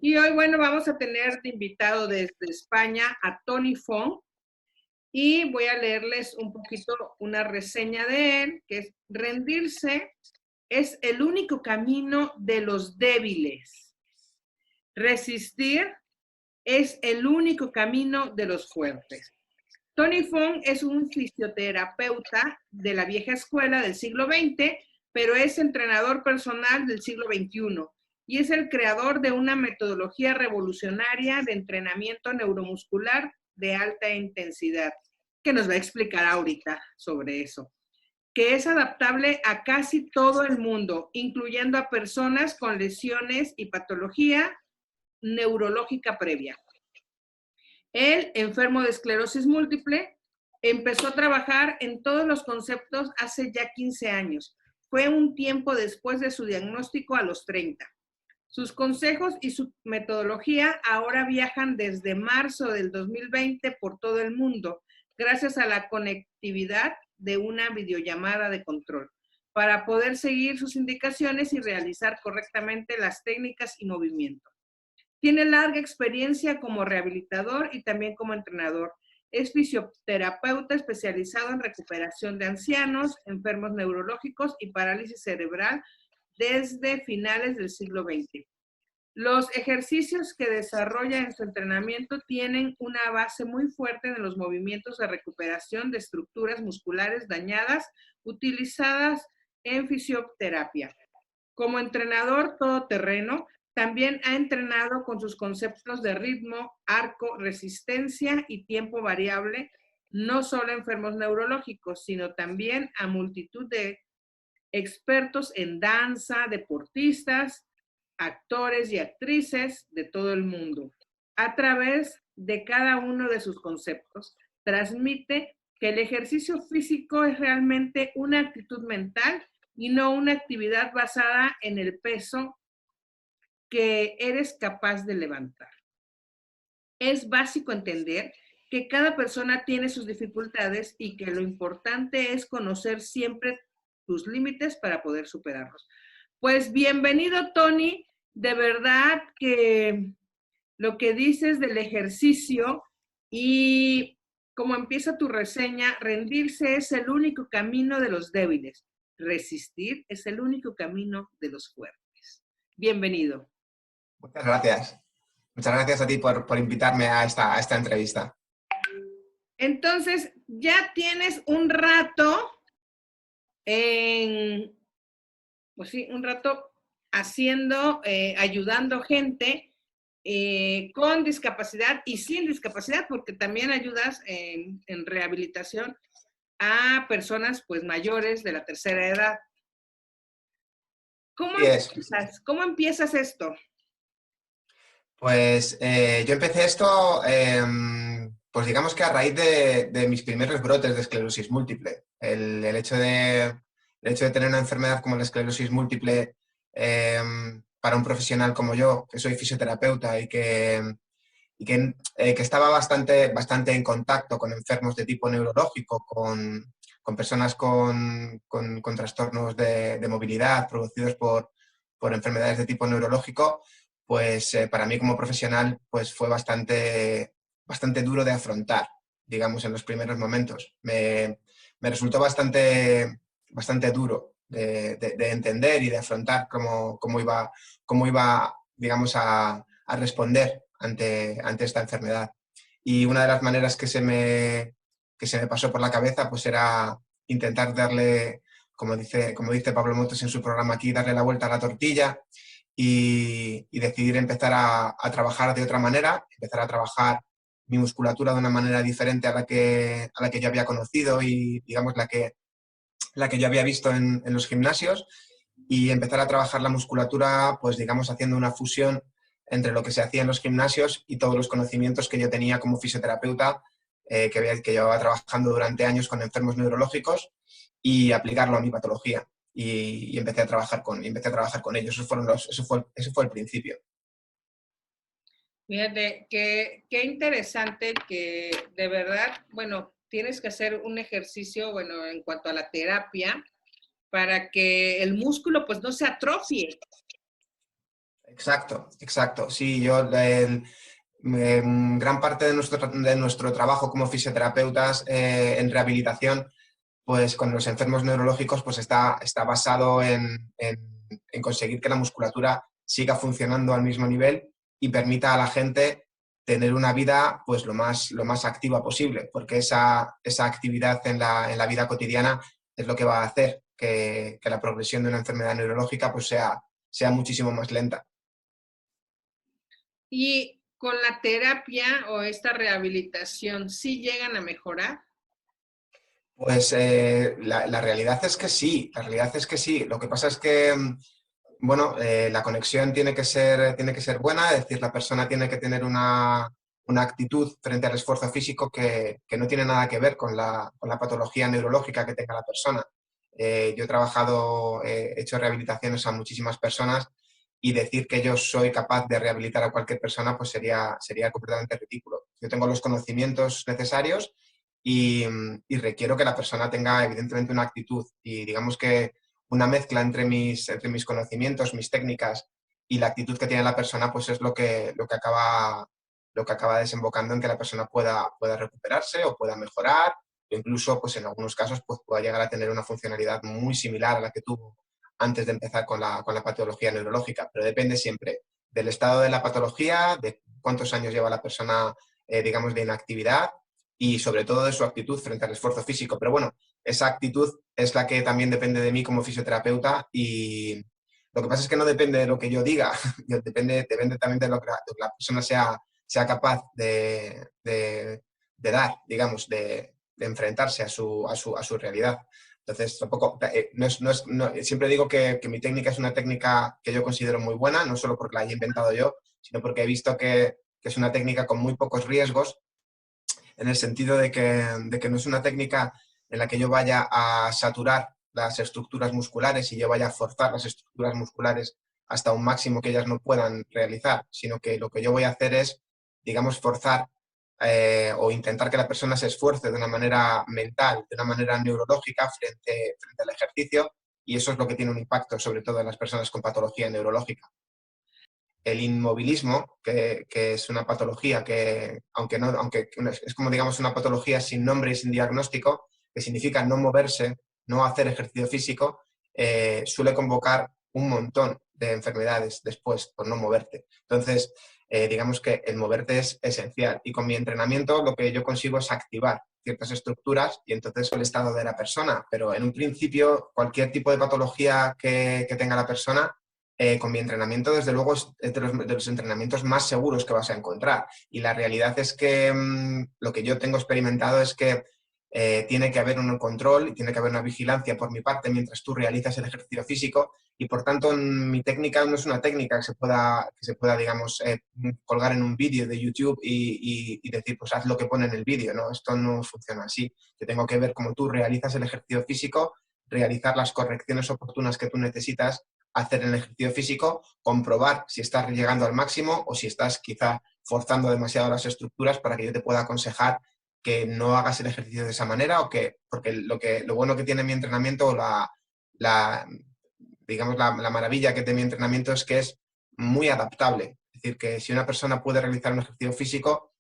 Y hoy, bueno, vamos a tener de invitado desde España a Tony Fung y voy a leerles un poquito una reseña de él, que es: rendirse es el único camino de los débiles. Resistir es el único camino de los fuertes. Tony Fung es un fisioterapeuta de la vieja escuela del siglo XX, pero es entrenador personal del siglo XXI y es el creador de una metodología revolucionaria de entrenamiento neuromuscular de alta intensidad, que nos va a explicar ahorita sobre eso, que es adaptable a casi todo el mundo, incluyendo a personas con lesiones y patología neurológica previa. Él, enfermo de esclerosis múltiple, empezó a trabajar en todos los conceptos hace ya 15 años. Fue un tiempo después de su diagnóstico a los 30. Sus consejos y su metodología ahora viajan desde marzo del 2020 por todo el mundo, gracias a la conectividad de una videollamada de control, para poder seguir sus indicaciones y realizar correctamente las técnicas y movimientos. Tiene larga experiencia como rehabilitador y también como entrenador. Es fisioterapeuta especializado en recuperación de ancianos, enfermos neurológicos y parálisis cerebral desde finales del siglo XX. Los ejercicios que desarrolla en su entrenamiento tienen una base muy fuerte en los movimientos de recuperación de estructuras musculares dañadas utilizadas en fisioterapia. Como entrenador todoterreno, también ha entrenado con sus conceptos de ritmo, arco, resistencia y tiempo variable, no solo a enfermos neurológicos, sino también a multitud de expertos en danza, deportistas, actores y actrices de todo el mundo. A través de cada uno de sus conceptos, transmite que el ejercicio físico es realmente una actitud mental y no una actividad basada en el peso que eres capaz de levantar. Es básico entender que cada persona tiene sus dificultades y que lo importante es conocer siempre tus límites para poder superarlos. Pues bienvenido, Tony. De verdad que lo que dices del ejercicio y como empieza tu reseña, rendirse es el único camino de los débiles. Resistir es el único camino de los fuertes. Bienvenido. Muchas gracias. Muchas gracias a ti por invitarme a esta entrevista. Entonces, ya tienes un rato pues sí, un rato haciendo, ayudando gente con discapacidad y sin discapacidad, porque también ayudas en rehabilitación a personas pues mayores de la tercera edad. ¿Cómo empiezas esto? Pues yo empecé esto, pues digamos que a raíz de mis primeros brotes de esclerosis múltiple. El hecho de tener una enfermedad como la esclerosis múltiple para un profesional como yo, que soy fisioterapeuta y que estaba bastante en contacto con enfermos de tipo neurológico, con personas con trastornos de movilidad producidos por enfermedades de tipo neurológico, pues para mí como profesional pues fue bastante duro de afrontar, digamos, en los primeros momentos. Me resultó bastante duro de entender y de afrontar cómo iba, digamos, a responder ante esta enfermedad. Y una de las maneras que se me pasó por la cabeza pues era intentar darle, como dice Pablo Motos en su programa aquí, darle la vuelta a la tortilla y decidir empezar a trabajar de otra manera, empezar a trabajar mi musculatura de una manera diferente a la que yo había conocido y, digamos, la que yo había visto en los gimnasios, y empezar a trabajar la musculatura, pues digamos, haciendo una fusión entre lo que se hacía en los gimnasios y todos los conocimientos que yo tenía como fisioterapeuta, que llevaba trabajando durante años con enfermos neurológicos, y aplicarlo a mi patología. Y empecé a trabajar con ellos. Eso fue el principio. Fíjate, qué interesante que de verdad, bueno, tienes que hacer un ejercicio, bueno, en cuanto a la terapia, para que el músculo pues no se atrofie. Exacto, exacto. Sí, gran parte de nuestro trabajo como fisioterapeutas en rehabilitación, pues con los enfermos neurológicos, pues está basado en conseguir que la musculatura siga funcionando al mismo nivel y permita a la gente tener una vida pues lo más activa posible, porque esa actividad en la vida cotidiana es lo que va a hacer que la progresión de una enfermedad neurológica pues sea muchísimo más lenta. Y con la terapia o esta rehabilitación, ¿sí llegan a mejorar? Pues la realidad es que sí, la realidad es que sí. Lo que pasa es que, bueno, la conexión tiene que ser buena, es decir, la persona tiene que tener una actitud frente al esfuerzo físico que no tiene nada que ver con la patología neurológica que tenga la persona. Yo he trabajado, he hecho rehabilitaciones a muchísimas personas y decir que yo soy capaz de rehabilitar a cualquier persona pues sería completamente ridículo. Yo tengo los conocimientos necesarios y requiero que la persona tenga evidentemente una actitud y digamos que una mezcla entre mis conocimientos, mis técnicas y la actitud que tiene la persona, pues es lo que acaba desembocando en que la persona pueda recuperarse o pueda mejorar, o incluso pues en algunos casos pues, pueda llegar a tener una funcionalidad muy similar a la que tuvo antes de empezar con la patología neurológica, pero depende siempre del estado de la patología, de cuántos años lleva la persona, digamos, de inactividad y sobre todo de su actitud frente al esfuerzo físico. Pero bueno, esa actitud es la que también depende de mí como fisioterapeuta y lo que pasa es que no depende de lo que yo diga, depende también de lo que la persona sea capaz de dar, digamos, de enfrentarse a su realidad. Entonces, tampoco, siempre digo que mi técnica es una técnica que yo considero muy buena, no solo porque la haya inventado yo, sino porque he visto que es una técnica con muy pocos riesgos en el sentido de que no es una técnica en la que yo vaya a saturar las estructuras musculares y yo vaya a forzar las estructuras musculares hasta un máximo que ellas no puedan realizar, sino que lo que yo voy a hacer es, digamos, forzar o intentar que la persona se esfuerce de una manera mental, de una manera neurológica frente al ejercicio, y eso es lo que tiene un impacto sobre todo en las personas con patología neurológica. El inmovilismo, que es una patología que, aunque es como digamos una patología sin nombre y sin diagnóstico, que significa no moverse, no hacer ejercicio físico, suele convocar un montón de enfermedades después por no moverte. Entonces, digamos que el moverte es esencial y con mi entrenamiento lo que yo consigo es activar ciertas estructuras y entonces el estado de la persona, pero en un principio cualquier tipo de patología que tenga la persona con mi entrenamiento, desde luego, es de los entrenamientos más seguros que vas a encontrar. Y la realidad es que lo que yo tengo experimentado es que tiene que haber un control y tiene que haber una vigilancia por mi parte mientras tú realizas el ejercicio físico y por tanto mi técnica no es una técnica que se pueda digamos, colgar en un vídeo de YouTube y decir, pues haz lo que pone en el vídeo, ¿no? Esto no funciona así. Yo tengo que ver cómo tú realizas el ejercicio físico, realizar las correcciones oportunas que tú necesitas hacer el ejercicio físico, comprobar si estás llegando al máximo o si estás quizá forzando demasiado las estructuras para que yo te pueda aconsejar que no hagas el ejercicio de esa manera o que, porque lo bueno que tiene mi entrenamiento, la digamos, la maravilla que tiene mi entrenamiento es que es muy adaptable. Es decir, que si una persona puede realizar un ejercicio físico,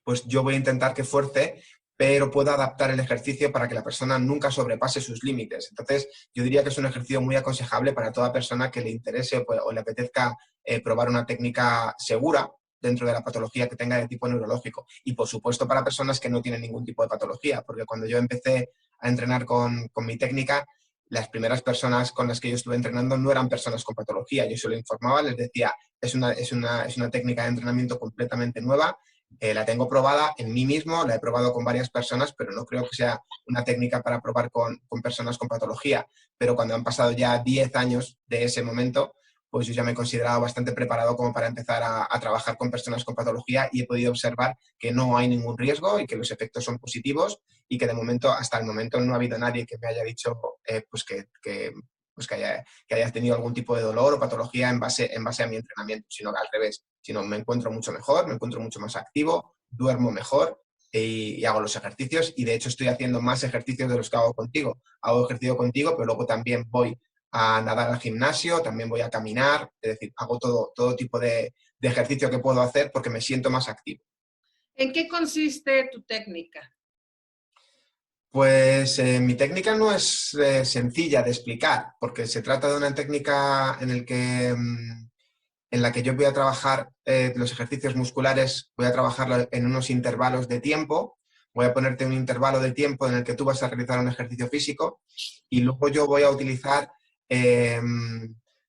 pues yo voy a intentar que fuerce, pero puedo adaptar el ejercicio para que la persona nunca sobrepase sus límites. Entonces, yo diría que es un ejercicio muy aconsejable para toda persona que le interese o le apetezca probar una técnica segura dentro de la patología que tenga de tipo neurológico. Y, por supuesto, para personas que no tienen ningún tipo de patología, porque cuando yo empecé a entrenar con mi técnica, las primeras personas con las que yo estuve entrenando no eran personas con patología. Yo solo informaba, les decía, es una técnica de entrenamiento completamente nueva, la tengo probada en mí mismo, la he probado con varias personas, pero no creo que sea una técnica para probar con personas con patología. Pero cuando han pasado ya 10 años de ese momento, pues yo ya me he considerado bastante preparado como para empezar a trabajar con personas con patología y he podido observar que no hay ningún riesgo y que los efectos son positivos y que de momento, hasta el momento, no ha habido nadie que me haya dicho pues que haya tenido algún tipo de dolor o patología en base a mi entrenamiento, sino que al revés, sino me encuentro mucho mejor, me encuentro mucho más activo, duermo mejor y hago los ejercicios y de hecho estoy haciendo más ejercicios de los que hago contigo. Hago ejercicio contigo, pero luego también voy a nadar al gimnasio, también voy a caminar, es decir, hago todo tipo de ejercicio que puedo hacer porque me siento más activo. ¿En qué consiste tu técnica? Pues mi técnica no es sencilla de explicar, porque se trata de una técnica en la que yo voy a trabajar los ejercicios musculares, voy a trabajarlo en unos intervalos de tiempo, voy a ponerte un intervalo de tiempo en el que tú vas a realizar un ejercicio físico y luego yo voy a utilizar, eh,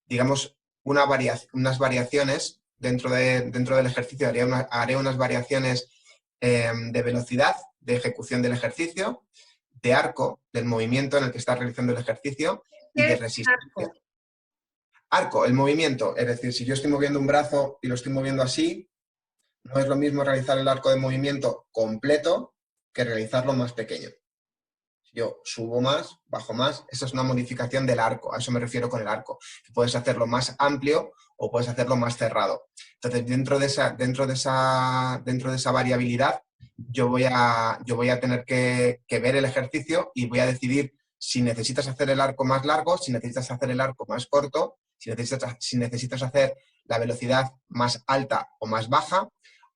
digamos, unas variaciones dentro del ejercicio, haré unas variaciones de velocidad, de ejecución del ejercicio, de arco, del movimiento en el que estás realizando el ejercicio y ¿Qué de es resistencia. arco? Arco, el movimiento, es decir, si yo estoy moviendo un brazo y lo estoy moviendo así, no es lo mismo realizar el arco de movimiento completo que realizarlo más pequeño. Si yo subo más, bajo más, esa es una modificación del arco, a eso me refiero con el arco. Puedes hacerlo más amplio o puedes hacerlo más cerrado. Entonces, dentro de esa variabilidad, yo voy a tener que ver el ejercicio y voy a decidir si necesitas hacer el arco más largo, si necesitas hacer el arco más corto, si necesitas hacer la velocidad más alta o más baja,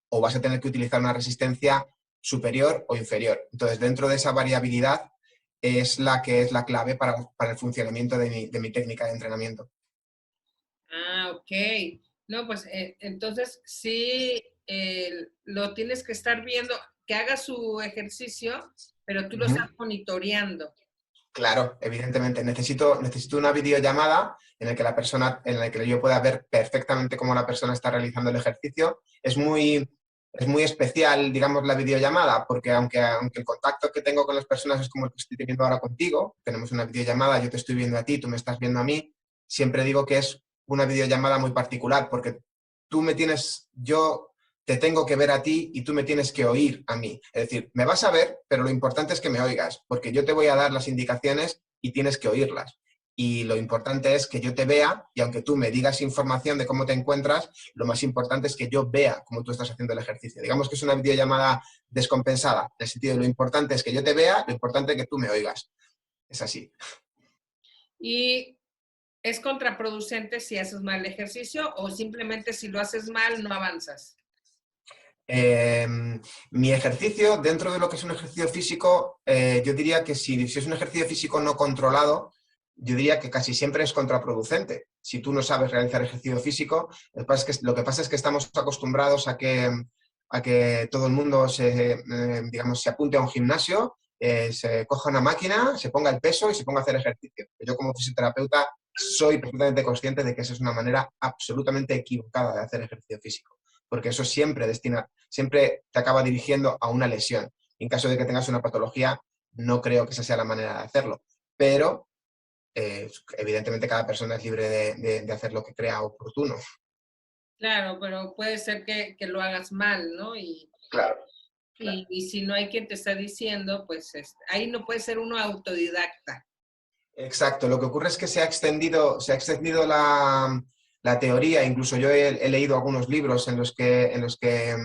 o vas a tener que utilizar una resistencia superior o inferior. Entonces, dentro de esa variabilidad es la que es la clave para el funcionamiento de mi técnica de entrenamiento. Ah, ok. No, pues entonces sí lo tienes que estar viendo, que haga su ejercicio, pero tú lo Ujú. estás monitoreando. Claro, evidentemente. Necesito una videollamada en la que yo pueda ver perfectamente cómo la persona está realizando el ejercicio. Es muy especial, digamos, la videollamada, porque aunque el contacto que tengo con las personas es como el que estoy teniendo ahora contigo, tenemos una videollamada, yo te estoy viendo a ti, tú me estás viendo a mí, siempre digo que es una videollamada muy particular, porque yo te tengo que ver a ti y tú me tienes que oír a mí. Es decir, me vas a ver, pero lo importante es que me oigas, porque yo te voy a dar las indicaciones y tienes que oírlas. Y lo importante es que yo te vea y aunque tú me digas información de cómo te encuentras, lo más importante es que yo vea cómo tú estás haciendo el ejercicio. Digamos que es una videollamada descompensada, en el sentido de lo importante es que yo te vea, lo importante es que tú me oigas. Es así. Y es contraproducente si haces mal el ejercicio o simplemente si lo haces mal no avanzas. Eh, Mi ejercicio, dentro de lo que es un ejercicio físico, yo diría que si es un ejercicio físico no controlado, yo diría que casi siempre es contraproducente. Si tú no sabes realizar ejercicio físico, lo que pasa es que estamos acostumbrados a que todo el mundo digamos, se apunte a un gimnasio, se coja una máquina, se ponga el peso y se ponga a hacer ejercicio. Yo como fisioterapeuta soy perfectamente consciente de que esa es una manera absolutamente equivocada de hacer ejercicio físico, porque eso siempre te acaba dirigiendo a una lesión. En caso de que tengas una patología, no creo que esa sea la manera de hacerlo. Pero, evidentemente, cada persona es libre de hacer lo que crea oportuno. Claro, pero puede ser que lo hagas mal, ¿no? Claro, claro. Y si no hay quien te está diciendo, pues ahí no puede ser uno autodidacta. Exacto. Lo que ocurre es que se ha extendido la teoría. Incluso yo he leído algunos libros en los que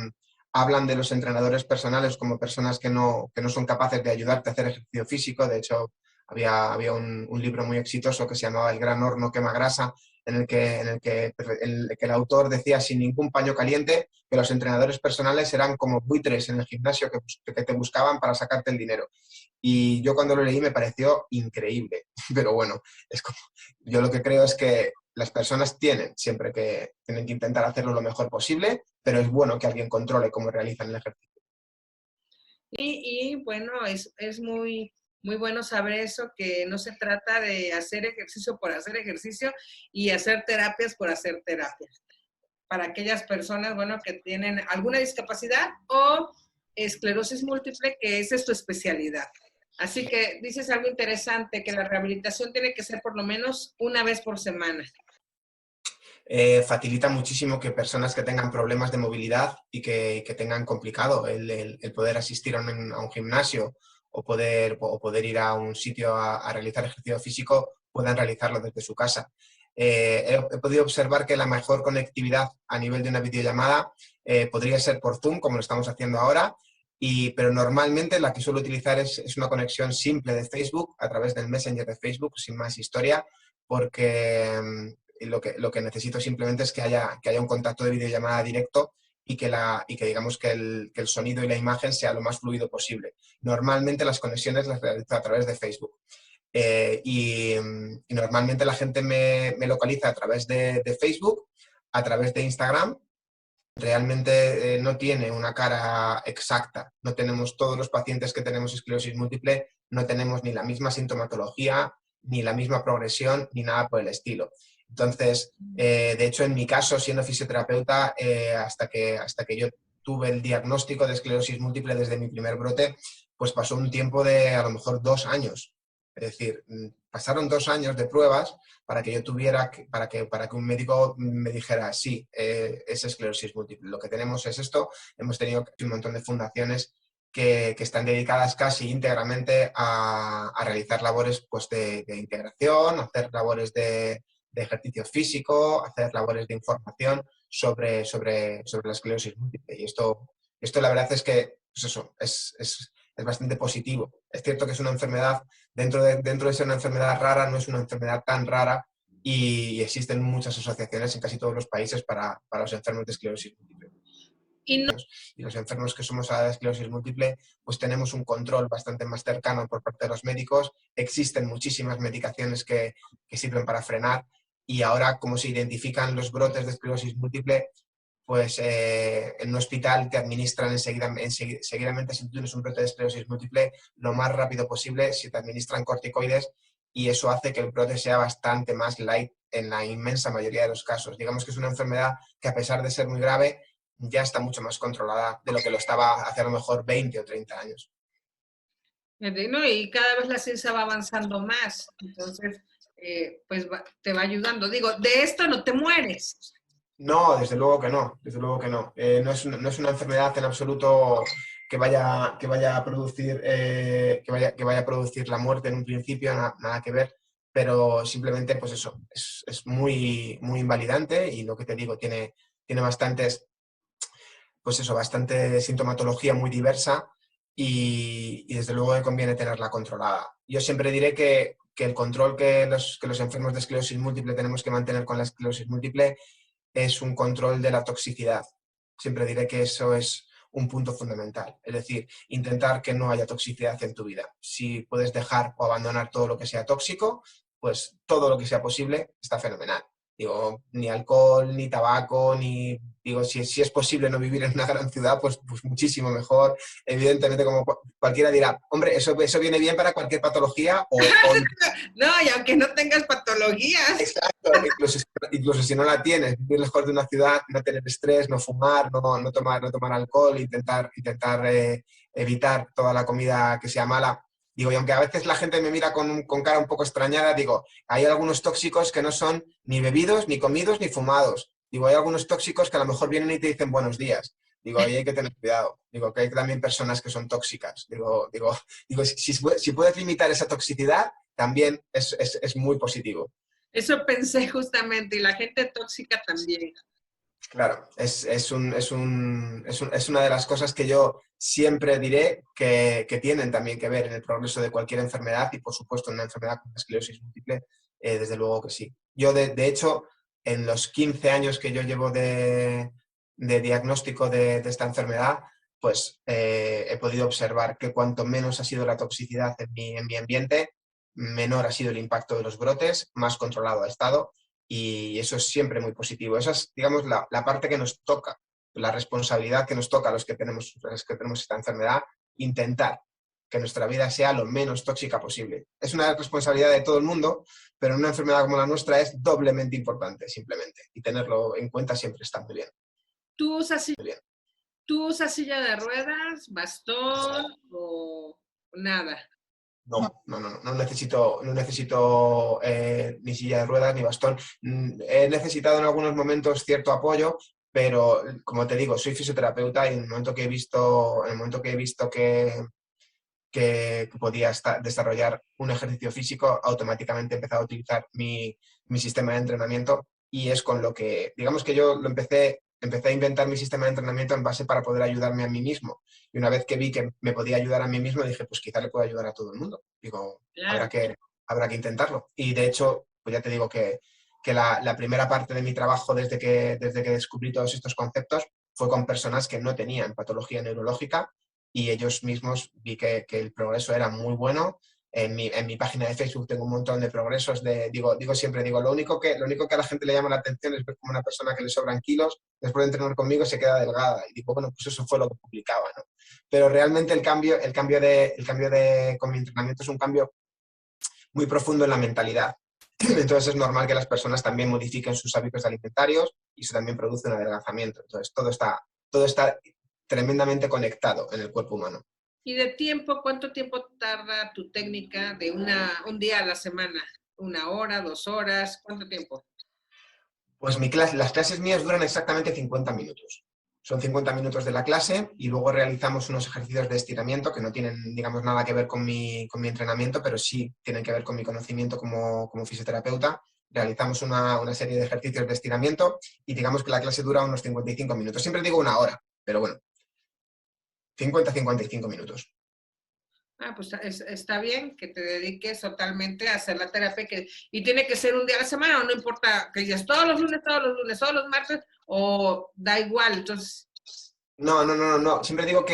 hablan de los entrenadores personales como personas que no son capaces de ayudarte a hacer ejercicio físico. De hecho, había un libro muy exitoso que se llamaba El gran horno quema grasa, en el que el autor decía sin ningún paño caliente que los entrenadores personales eran como buitres en el gimnasio que te buscaban para sacarte el dinero. Y yo cuando lo leí me pareció increíble. Pero bueno, yo lo que creo es que las personas tienen que intentar hacerlo lo mejor posible, pero es bueno que alguien controle cómo realizan el ejercicio. Y bueno, es muy, muy bueno saber eso, que no se trata de hacer ejercicio por hacer ejercicio y hacer terapias por hacer terapias. Para aquellas personas, bueno, que tienen alguna discapacidad o esclerosis múltiple, que esa es tu especialidad. Así que dices algo interesante, que la rehabilitación tiene que ser por lo menos una vez por semana. Facilita muchísimo que personas que tengan problemas de movilidad y que tengan complicado el poder asistir a un gimnasio o poder ir a un sitio a realizar ejercicio físico puedan realizarlo desde su casa. He podido observar que la mejor conectividad a nivel de una videollamada podría ser por Zoom, como lo estamos haciendo ahora, pero normalmente la que suelo utilizar es una conexión simple de Facebook a través del Messenger de Facebook, sin más historia, porque lo que necesito simplemente es que haya un contacto de videollamada directo y que digamos que el sonido y la imagen sea lo más fluido posible. Normalmente las conexiones las realizo a través de Facebook. Y normalmente la gente me localiza a través de Facebook, a través de Instagram. Realmente no tiene una cara exacta. No tenemos todos los pacientes que tenemos esclerosis múltiple, no tenemos ni la misma sintomatología, ni la misma progresión, ni nada por el estilo. Entonces, de hecho, en mi caso, siendo fisioterapeuta, hasta que yo tuve el diagnóstico de esclerosis múltiple desde mi primer brote, pues pasó un tiempo de a lo mejor 2 años. Es decir, pasaron 2 años de pruebas para que yo tuviera, para que un médico me dijera, sí, es esclerosis múltiple. Lo que tenemos es esto. Hemos tenido un montón de fundaciones que están dedicadas casi íntegramente a realizar labores pues, de integración, hacer labores de ejercicio físico, hacer labores de información sobre la esclerosis múltiple. Y esto la verdad es que pues eso, es bastante positivo. Es cierto que es una enfermedad, dentro de ser una enfermedad rara, no es una enfermedad tan rara y existen muchas asociaciones en casi todos los países para los enfermos de esclerosis múltiple. Y no, Y los enfermos que somos a esclerosis múltiple, pues tenemos un control bastante más cercano por parte de los médicos. Existen muchísimas medicaciones que sirven para frenar y ahora, como se identifican los brotes de esclerosis múltiple, pues en un hospital te administran seguidamente, si tú tienes un brote de esclerosis múltiple, lo más rápido posible, si te administran corticoides, y eso hace que el brote sea bastante más light en la inmensa mayoría de los casos. Digamos que es una enfermedad que, a pesar de ser muy grave, ya está mucho más controlada de lo que lo estaba hace a lo mejor 20 o 30 años. ¿no? Y cada vez la ciencia va avanzando más, entonces, pues te va ayudando. Digo, de esto no te mueres. No, desde luego que no, desde luego que no. No es una enfermedad en absoluto que vaya a producir, que vaya a producir la muerte en un principio, nada que ver, pero simplemente, pues eso, es muy, muy invalidante y lo que te digo, tiene bastantes, pues eso, bastante sintomatología muy diversa y desde luego que conviene tenerla controlada. Yo siempre diré que el control que los enfermos de esclerosis múltiple tenemos que mantener con la esclerosis múltiple es un control de la toxicidad. Siempre diré que eso es un punto fundamental. Es decir, intentar que no haya toxicidad en tu vida. Si puedes dejar o abandonar todo lo que sea tóxico, pues todo lo que sea posible está fenomenal. Digo, ni alcohol, ni tabaco, ni... Digo, si es posible no vivir en una gran ciudad, pues muchísimo mejor. Evidentemente, como cualquiera dirá, hombre, eso viene bien para cualquier patología o No, y aunque no tengas patologías. exacto, incluso si no la tienes, vivir lejos de una ciudad, no tener estrés, no fumar, no tomar alcohol, intentar evitar toda la comida que sea mala. Digo, y aunque a veces la gente me mira con cara un poco extrañada, digo, hay algunos tóxicos que no son ni bebidos, ni comidos, ni fumados. Digo, hay algunos tóxicos que a lo mejor vienen y te dicen buenos días. Digo, ahí hay que tener cuidado. Digo, que hay también personas que son tóxicas. Digo, si puedes limitar esa toxicidad, también es muy positivo. Eso pensé justamente, y la gente tóxica también. Claro, es una de las cosas que yo siempre diré que tienen también que ver en el progreso de cualquier enfermedad y, por supuesto, en una enfermedad como la esclerosis múltiple, desde luego que sí. Yo, de hecho, en los 15 años que yo llevo de diagnóstico de esta enfermedad, pues he podido observar que cuanto menos ha sido la toxicidad en mi ambiente, menor ha sido el impacto de los brotes, más controlado ha estado y eso es siempre muy positivo. Esa es, digamos, la parte que nos toca, la responsabilidad que nos toca a los que tenemos esta enfermedad, intentar que nuestra vida sea lo menos tóxica posible. Es una responsabilidad de todo el mundo, pero en una enfermedad como la nuestra es doblemente importante, simplemente, y tenerlo en cuenta siempre está muy bien. ¿Tú usas, Muy bien. ¿Tú usas silla de ruedas, bastón o nada? No necesito ni silla de ruedas ni bastón. He necesitado en algunos momentos cierto apoyo, pero como te digo, soy fisioterapeuta y en el momento que he visto que podía desarrollar un ejercicio físico, automáticamente he empezado a utilizar mi sistema de entrenamiento y es con lo que, digamos que yo empecé a inventar mi sistema de entrenamiento en base para poder ayudarme a mí mismo. Y una vez que vi que me podía ayudar a mí mismo, dije, pues quizá le puedo ayudar a todo el mundo. Digo, Claro. habrá que intentarlo. Y de hecho, pues ya te digo que la primera parte de mi trabajo desde que descubrí todos estos conceptos fue con personas que no tenían patología neurológica y ellos mismos vi que el progreso era muy bueno. En mi página de Facebook tengo un montón de progresos. Siempre digo, lo único que a la gente le llama la atención es ver como una persona que le sobran kilos, después de entrenar conmigo se queda delgada. Y digo, bueno, pues eso fue lo que publicaba, ¿no? Pero realmente con mi entrenamiento es un cambio muy profundo en la mentalidad. Entonces es normal que las personas también modifiquen sus hábitos alimentarios y eso también produce un adelgazamiento. Entonces todo está tremendamente conectado en el cuerpo humano. ¿Y de tiempo, cuánto tiempo tarda tu técnica de un día a la semana? ¿1 hora, 2 horas? ¿Cuánto tiempo? Pues las clases mías duran exactamente 50 minutos. Son 50 minutos de la clase y luego realizamos unos ejercicios de estiramiento que no tienen, digamos, nada que ver con mi entrenamiento, pero sí tienen que ver con mi conocimiento como fisioterapeuta. Realizamos una serie de ejercicios de estiramiento y digamos que la clase dura unos 55 minutos. Siempre digo 1 hora, pero bueno, 50-55 minutos. Pues está bien que te dediques totalmente a hacer la terapia y tiene que ser un día a la semana, o no importa que digas todos los lunes, todos los martes, o da igual, entonces... No. Siempre digo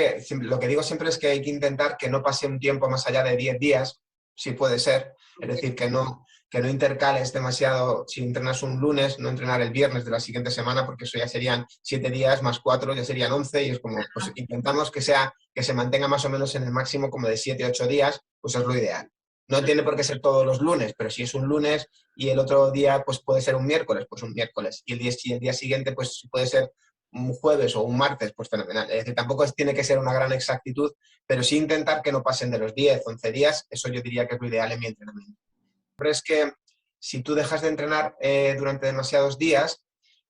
lo que digo siempre es que hay que intentar que no pase un tiempo más allá de 10 días, si puede ser. Es decir, que no intercales demasiado. Si entrenas un lunes, no entrenar el viernes de la siguiente semana, porque eso ya serían 7 días más 4, ya serían 11, y es como, pues intentamos que se mantenga más o menos en el máximo como de 7-8 días, pues es lo ideal. No tiene por qué ser todos los lunes, pero si es un lunes y el otro día pues puede ser un miércoles, pues un miércoles. Y el día siguiente pues puede ser un jueves o un martes, pues fenomenal. Es decir, tampoco tiene que ser una gran exactitud, pero sí intentar que no pasen de los 10, 11 días. Eso yo diría que es lo ideal en mi entrenamiento. Pero es que si tú dejas de entrenar durante demasiados días,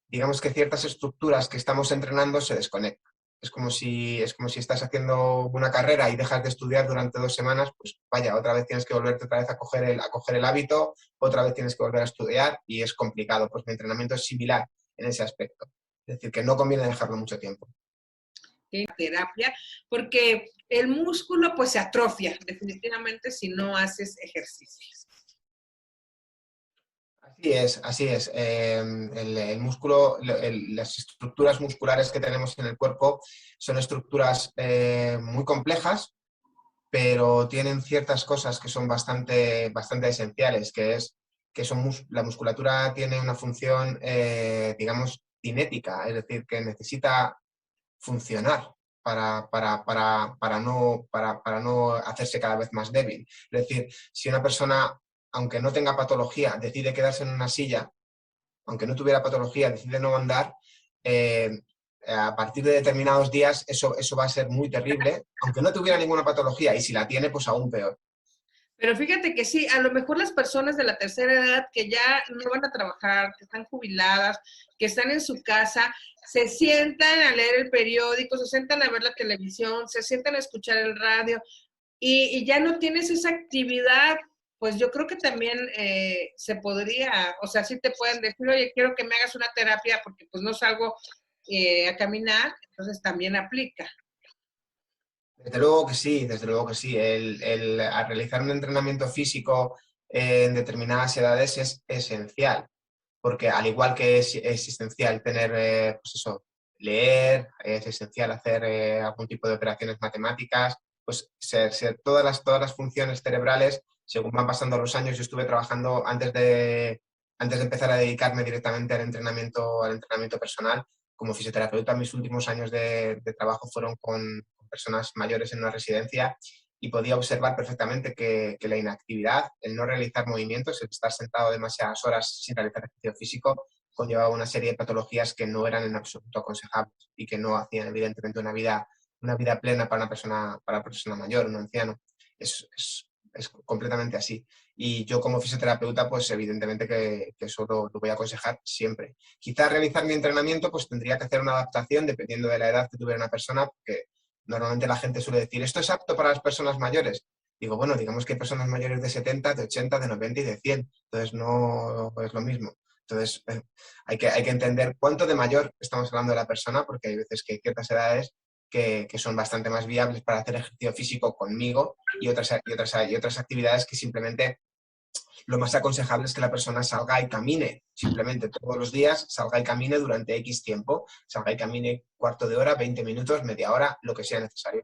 digamos que ciertas estructuras que estamos entrenando se desconectan. Es como si estás haciendo una carrera y dejas de estudiar durante 2 semanas, pues vaya, otra vez tienes que volverte otra vez a coger el hábito, otra vez tienes que volver a estudiar y es complicado. Pues mi entrenamiento es similar en ese aspecto. Es decir, que no conviene dejarlo mucho tiempo. Terapia, porque el músculo pues se atrofia definitivamente si no haces ejercicios. Así es. El músculo, las estructuras musculares que tenemos en el cuerpo son estructuras muy complejas, pero tienen ciertas cosas que son bastante esenciales, la musculatura tiene una función, digamos, cinética, es decir, que necesita funcionar para no hacerse cada vez más débil. Es decir, si una persona, aunque no tenga patología, decide quedarse en una silla, aunque no tuviera patología, decide no andar, a partir de determinados días eso va a ser muy terrible, aunque no tuviera ninguna patología, y si la tiene, pues aún peor. Pero fíjate que sí, a lo mejor las personas de la tercera edad que ya no van a trabajar, que están jubiladas, que están en su casa, se sientan a leer el periódico, se sientan a ver la televisión, se sientan a escuchar el radio y ya no tienes esa actividad, pues yo creo que también se podría, o sea, sí te pueden decir, oye, quiero que me hagas una terapia porque pues no salgo a caminar, entonces también aplica. Desde luego que sí, desde luego que sí. Al realizar un entrenamiento físico en determinadas edades es esencial, porque al igual que es esencial tener, pues eso, leer, es esencial hacer algún tipo de operaciones matemáticas, pues todas las funciones cerebrales, según van pasando los años, yo estuve trabajando antes de empezar a dedicarme directamente al entrenamiento personal. Como fisioterapeuta, mis últimos años de trabajo fueron con personas mayores en una residencia y podía observar perfectamente que la inactividad, el no realizar movimientos, el estar sentado demasiadas horas sin realizar ejercicio físico, conllevaba una serie de patologías que no eran en absoluto aconsejables y que no hacían evidentemente una vida plena para una persona mayor, un anciano. Es completamente así. Y yo como fisioterapeuta, pues evidentemente que eso lo voy a aconsejar siempre. Quizás realizar mi entrenamiento, pues tendría que hacer una adaptación dependiendo de la edad que tuviera una persona, porque normalmente la gente suele decir, ¿esto es apto para las personas mayores? Digo, bueno, digamos que hay personas mayores de 70, de 80, de 90 y de 100. Entonces no es lo mismo. Entonces hay que entender cuánto de mayor estamos hablando de la persona, porque hay veces que hay ciertas edades que son bastante más viables para hacer ejercicio físico conmigo y otras actividades que simplemente lo más aconsejable es que la persona salga y camine, simplemente todos los días salga y camine durante X tiempo, salga y camine cuarto de hora, 20 minutos, media hora, lo que sea necesario.